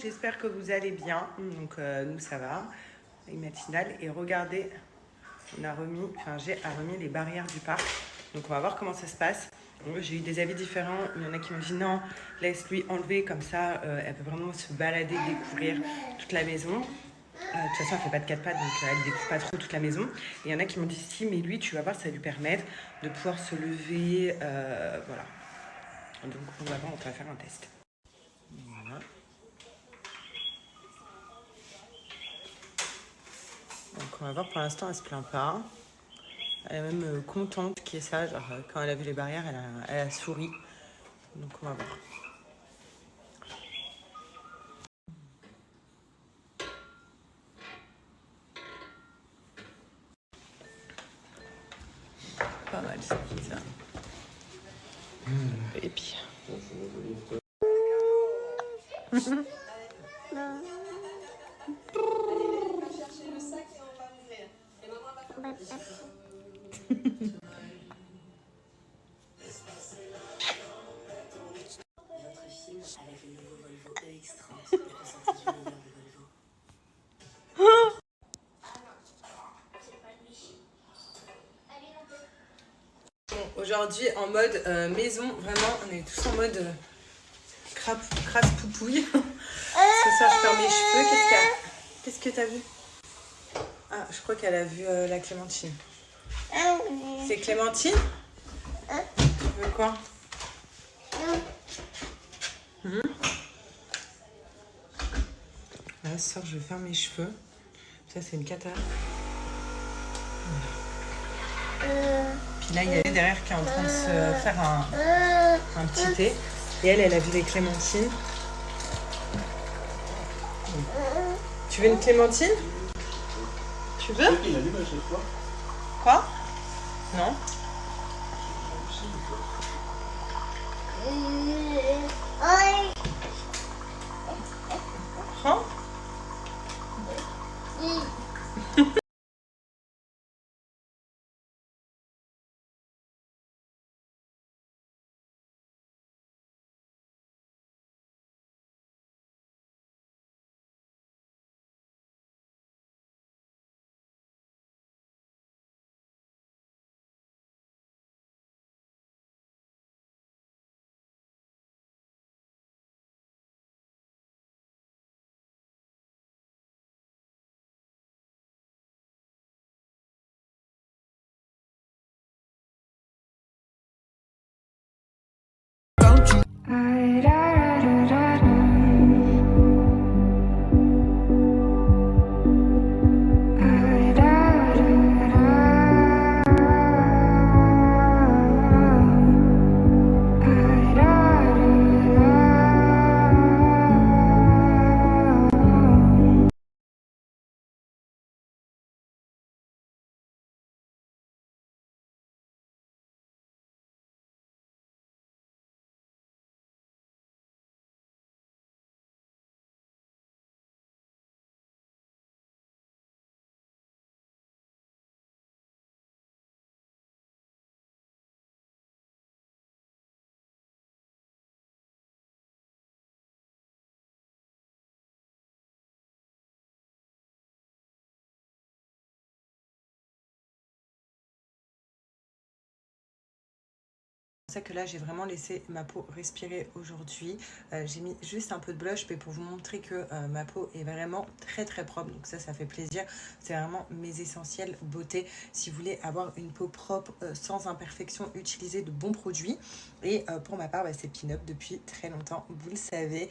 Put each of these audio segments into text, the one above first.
j'espère que vous allez bien. Donc nous ça va, une matinale. Et regardez, j'ai remis les barrières du parc. Donc on va voir comment ça se passe. J'ai eu des avis différents. Il y en a qui m'ont dit non, laisse-lui enlever comme ça, elle peut vraiment se balader, découvrir toute la maison. De toute façon, elle fait pas de quatre pattes, donc elle découvre pas trop toute la maison. Et il y en a qui m'ont dit si, mais lui, tu vas voir, ça va lui permettre de pouvoir se lever. Voilà. Donc on va voir, on va faire un test. Voilà. Donc on va voir, pour l'instant, elle se plaint pas. Elle est même contente qu'il y ait ça. Genre, quand elle a vu les barrières, elle a souri. Donc on va voir. Pas mal ça. Et puis. Avec le nouveau Volvo EX30, le ressenti du bonheur de Volvo. Bon, aujourd'hui, en mode maison, vraiment, on est tous en mode crasse poupouille. Ce soir, je perds mes cheveux. Qu'est-ce qu'il y a? Qu'est-ce que t'as vu? Ah, je crois qu'elle a vu la Clémentine. C'est Clémentine? Tu veux quoi? Là, ce soir, je vais faire mes cheveux. Ça, c'est une cata. Puis là, il y a derrière qui est en train de se faire un petit thé. Et elle a vu les clémentines. Tu veux une clémentine? Tu veux? Quoi? Non? Prends? C'est ça que là j'ai vraiment laissé ma peau respirer aujourd'hui. J'ai mis juste un peu de blush mais pour vous montrer que ma peau est vraiment très très propre, donc ça fait plaisir. C'est vraiment mes essentiels beauté. Si vous voulez avoir une peau propre sans imperfection, utilisez de bons produits. Et pour ma part, c'est Pin-Up depuis très longtemps, vous le savez.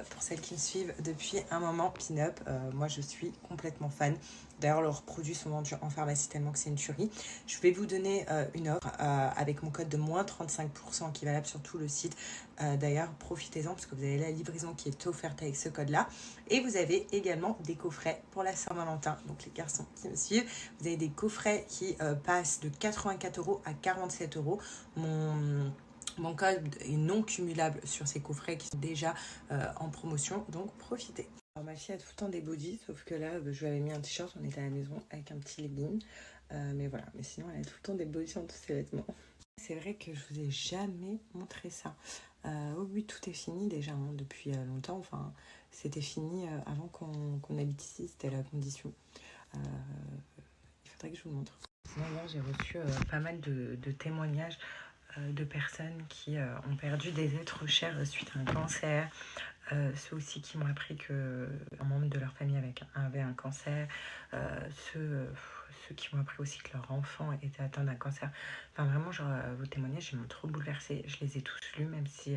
Pour celles qui me suivent depuis un moment, Pin-Up, moi je suis complètement fan. D'ailleurs, leurs produits sont vendus en pharmacie tellement que c'est une tuerie. Je vais vous donner une offre avec mon code de moins 35% qui est valable sur tout le site. D'ailleurs, profitez-en parce que vous avez la livraison qui est offerte avec ce code-là. Et vous avez également des coffrets pour la Saint-Valentin. Donc, les garçons qui me suivent, vous avez des coffrets qui passent de 84 € à 47 €. Mon code est non cumulable sur ces coffrets qui sont déjà en promotion. Donc, profitez. Alors, ma fille a tout le temps des bodys, sauf que là, je lui avais mis un t-shirt, on était à la maison avec un petit legging. Mais voilà, mais sinon, elle a tout le temps des bodys en tous ses vêtements. C'est vrai que je vous ai jamais montré ça. Oh oui, tout est fini déjà hein, depuis longtemps. Enfin, c'était fini avant qu'on habite ici, c'était la condition. Euh, il faudrait que je vous montre. Sinon, hier, j'ai reçu pas mal de témoignages de personnes qui ont perdu des êtres chers suite à un cancer. Ceux aussi qui m'ont appris qu'un membre de leur famille avait un cancer. Ceux qui m'ont appris aussi que leur enfant était atteint d'un cancer. Enfin, vraiment, genre, vos témoignages, ils m'ont trop bouleversée. Je les ai tous lus, même si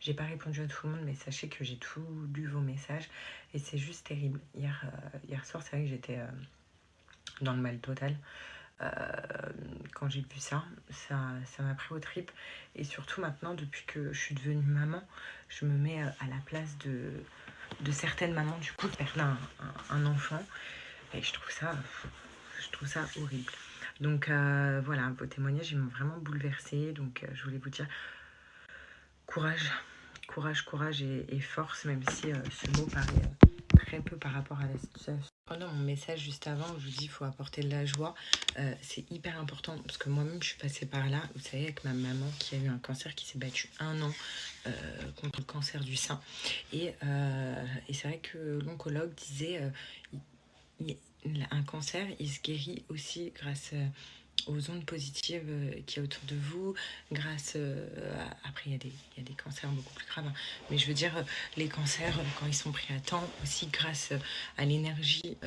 j'ai pas répondu à tout le monde, mais sachez que j'ai tout lu vos messages. Et c'est juste terrible. Hier soir, c'est vrai que j'étais dans le mal total. Quand j'ai vu ça m'a pris aux tripes. Et surtout maintenant, depuis que je suis devenue maman, je me mets à la place de certaines mamans du coup qui perdent un enfant. Et je trouve ça horrible. Donc voilà, vos témoignages, ils m'ont vraiment bouleversée. Donc je voulais vous dire courage, courage et force, même si ce mot paraît très peu par rapport à la situation. Pendant mon message juste avant, je vous dis qu'il faut apporter de la joie. C'est hyper important parce que moi-même, je suis passée par là. Vous savez, avec ma maman qui a eu un cancer, qui s'est battue 1 an contre le cancer du sein. Et c'est vrai que l'oncologue disait un cancer, il se guérit aussi grâce aux ondes positives qu'il y a autour de vous, grâce après il y a des cancers beaucoup plus graves, hein. Mais je veux dire les cancers quand ils sont pris à temps aussi grâce à l'énergie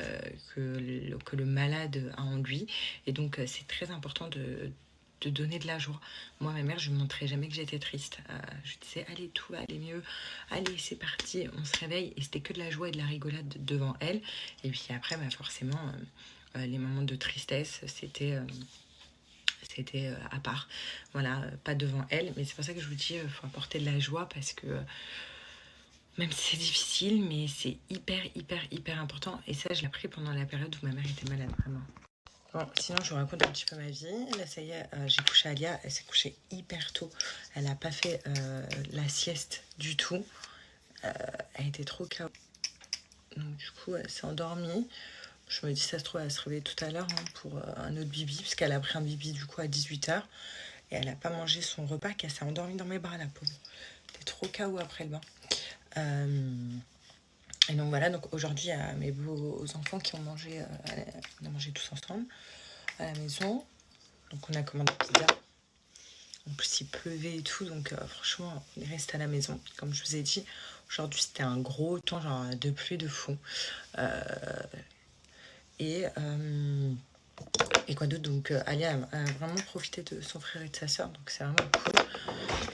que le malade a en lui. Et donc c'est très important de donner de la joie. Moi, ma mère, je ne montrais jamais que j'étais triste. Je disais, allez, tout va aller mieux. Allez, c'est parti, on se réveille. Et c'était que de la joie et de la rigolade devant elle. Et puis après, bah, forcément, les moments de tristesse, c'était à part. Voilà, pas devant elle. Mais c'est pour ça que je vous dis, il faut apporter de la joie parce que même si c'est difficile, mais c'est hyper important. Et ça, je l'ai appris pendant la période où ma mère était malade, vraiment. Bon, sinon, je vous raconte un petit peu ma vie. Là, ça y est, j'ai couché Alia. Elle s'est couchée hyper tôt. Elle n'a pas fait la sieste du tout. Elle était trop KO. Donc, du coup, elle s'est endormie. Je me dis, ça se trouve, elle va se réveiller tout à l'heure hein, pour un autre bibi. Parce qu'elle a pris un bibi, du coup, à 18h. Et elle n'a pas mangé son repas, qu'elle s'est endormie dans mes bras, la pauvre. Elle était trop KO après le bain. Et donc, voilà. Donc, aujourd'hui, il y a mes beaux enfants qui ont mangé. On a mangé tous ensemble à la maison. Donc on a commandé pizza. En plus il pleuvait et tout, donc franchement on est resté à la maison. Comme je vous ai dit, aujourd'hui c'était un gros temps genre de pluie de fou. Et quoi d'autre. Donc Alia a vraiment profité de son frère et de sa soeur, donc c'est vraiment cool.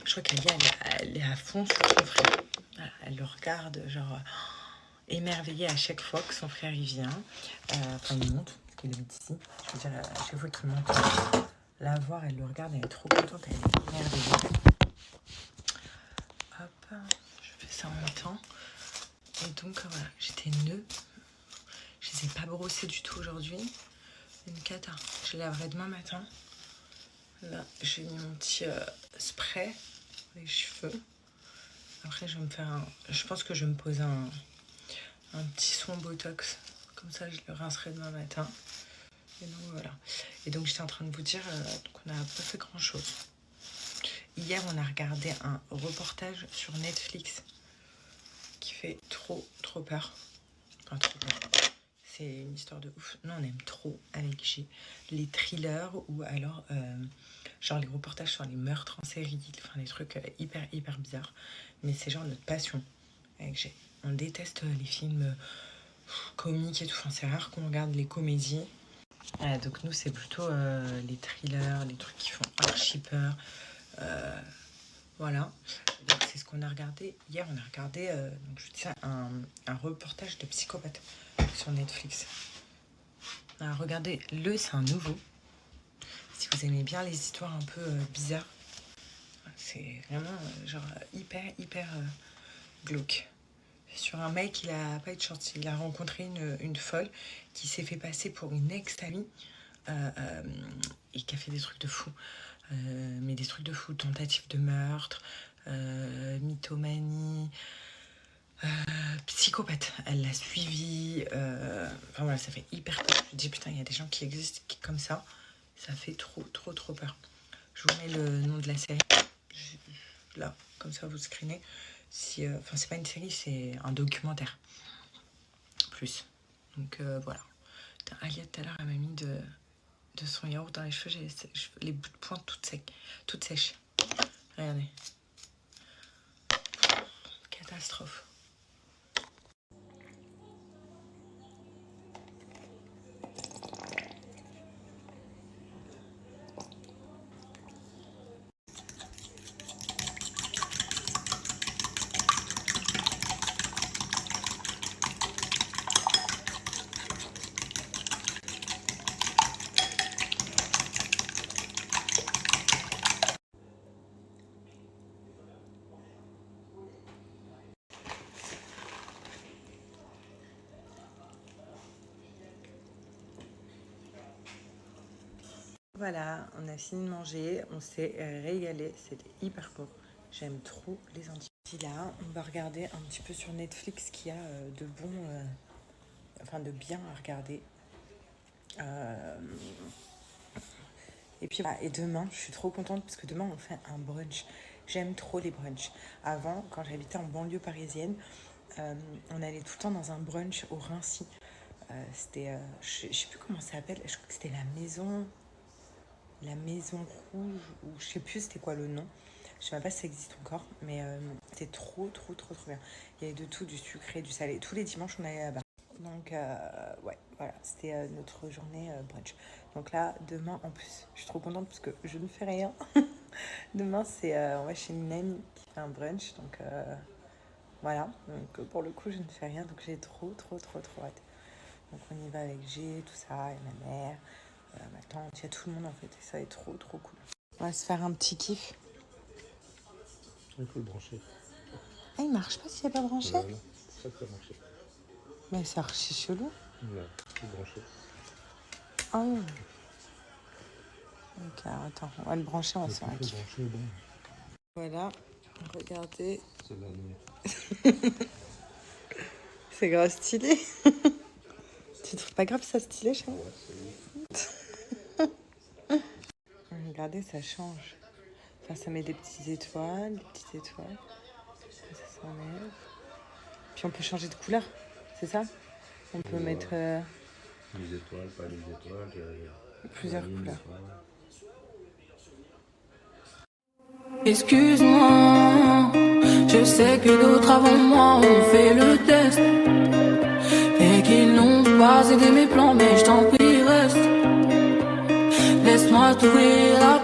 Je crois qu'Alia elle est à fond sur son frère. Voilà, elle le regarde genre émerveillée à chaque fois que son frère il vient. Enfin il monte, parce qu'il habite ici. Je veux dire à chaque fois qu'il monte. La voir, elle le regarde, elle est trop contente, elle est émerveillée. Hop, je fais ça en même temps. Et donc voilà, j'étais nœud. Je les ai pas brossés du tout aujourd'hui. Une cata. Je les laverai demain matin. Là, j'ai mis mon petit spray pour les cheveux. Après, je vais me faire je pense que je vais me poser un petit soin botox. Comme ça, je le rincerai demain matin. Et donc voilà. Et donc j'étais en train de vous dire, donc on n'a pas fait grand chose. Hier, on a regardé un reportage sur Netflix qui fait trop peur. Enfin, trop peur. C'est une histoire de ouf. Nous, on aime trop avec G les thrillers ou alors genre les reportages sur les meurtres en série. Enfin, des trucs hyper bizarres. Mais c'est genre notre passion avec G. On déteste les films comiques et tout. Enfin, c'est rare qu'on regarde les comédies. Donc nous, c'est plutôt les thrillers, les trucs qui font archi peur. Voilà, donc c'est ce qu'on a regardé. Hier, on a regardé donc je dis un reportage de Psychopathe sur Netflix. Regardez-le, c'est un nouveau. Si vous aimez bien les histoires un peu bizarres, c'est vraiment genre hyper glauque. Sur un mec, il a pas eu de chance. Il a rencontré une folle qui s'est fait passer pour une ex-amie et qui a fait des trucs de fou. Mais des trucs de fou, tentative de meurtre, mythomanie, psychopathe. Elle l'a suivi. Enfin voilà, ça fait hyper peur. Je me dis putain, il y a des gens qui existent comme ça. Ça fait trop peur. Je vous mets le nom de la série. Là, comme ça vous screenez. Si, enfin, c'est pas une série, c'est un documentaire. Plus. Donc voilà. Alia tout à l'heure, elle m'a mis de son yaourt dans les cheveux. J'ai les bouts de pointe toutes sèches. Regardez. Catastrophe. Voilà, on a fini de manger, on s'est régalé, c'était hyper beau. J'aime trop les Antilles. Là, on va regarder un petit peu sur Netflix qu'il y a de bon, enfin de bien à regarder. Et puis voilà, et demain, je suis trop contente parce que demain on fait un brunch. J'aime trop les brunchs. Avant, quand j'habitais en banlieue parisienne, on allait tout le temps dans un brunch au Rincy. C'était, je sais plus comment ça s'appelle, je crois que c'était la maison rouge, ou je sais plus c'était quoi le nom. Je sais même pas si ça existe encore, mais c'était trop bien. Il y avait de tout, du sucré, du salé. Tous les dimanches, on allait là-bas. Donc, ouais, voilà, c'était notre journée brunch. Donc là, demain, en plus, je suis trop contente parce que je ne fais rien. Demain, c'est on va chez une amie qui fait un brunch. Donc, voilà. Donc, pour le coup, je ne fais rien. Donc, j'ai trop hâte. Donc, on y va avec G, tout ça, et ma mère, ma tante. Il y a tout le monde, en fait. Et ça va être trop cool. On va se faire un petit kiff. Il faut le brancher. Ah, il marche pas s'il n'est pas branché? Voilà, c'est ça qu'il faut brancher. Mais c'est archi chelou. Là, il faut le brancher. Ah oui. Ok, attends, on va le brancher, on va se faire un kiff. Bon. Voilà, regardez. C'est la nuit. C'est grave stylé. Tu trouves pas grave ça stylé, chérie? Ouais, c'est Regardez, ça change. Enfin, ça met des petites étoiles, Ça s'enlève. Puis on peut changer de couleur, c'est ça? On peut mettre les étoiles, pas les étoiles. plusieurs couleurs. Excuse-moi, je sais que d'autres avant moi ont fait le test et qu'ils n'ont pas aidé mes plans, mais je t'en prie, reste. Laisse-moi t'ouvrir la